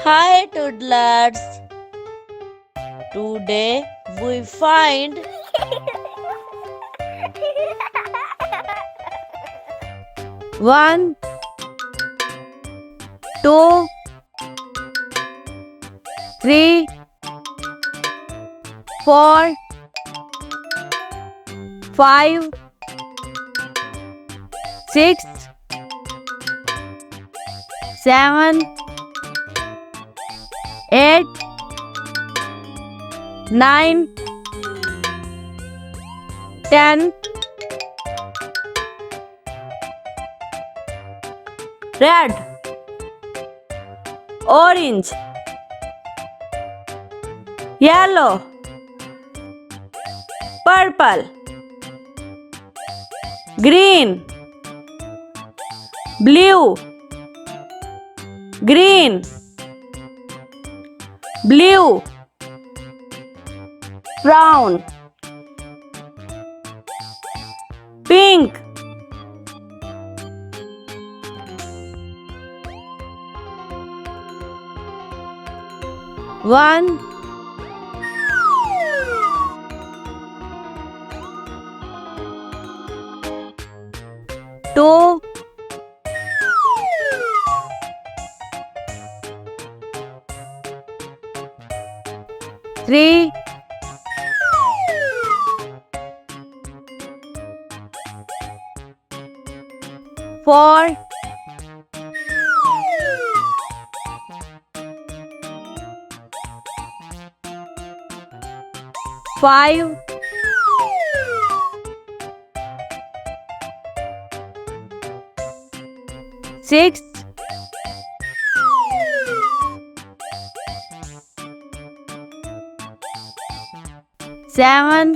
Hi Toddlers! Today we find one, two, three, four, five, six, seven, 8, 9, 10. Red, orange, yellow, purple, green, blue, green, blue, brown, pink, one, two, three, four, five, six, seven,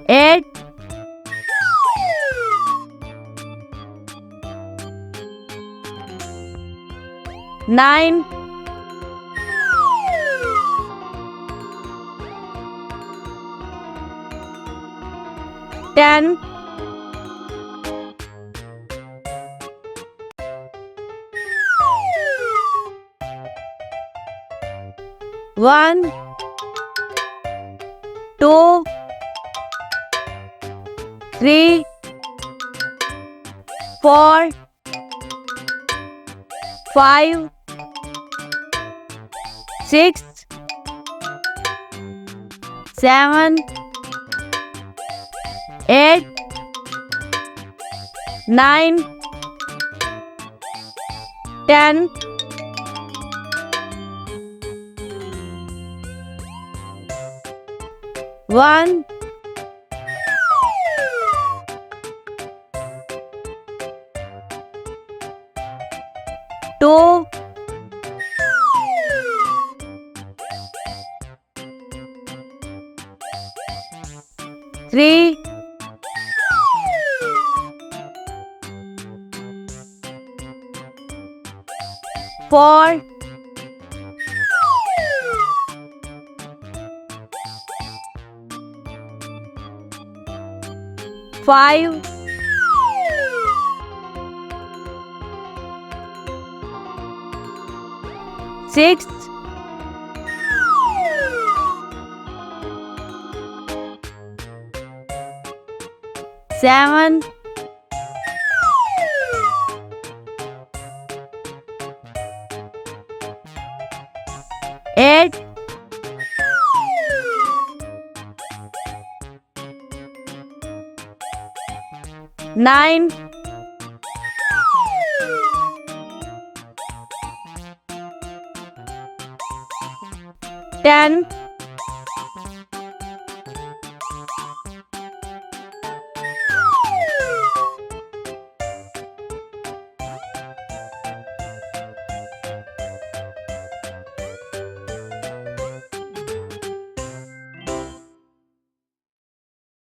8, 9, 10. One, two, three, four, five, six, seven, 8, 9, 10. One, two, three, four, five, six, seven, 8, 9, 10.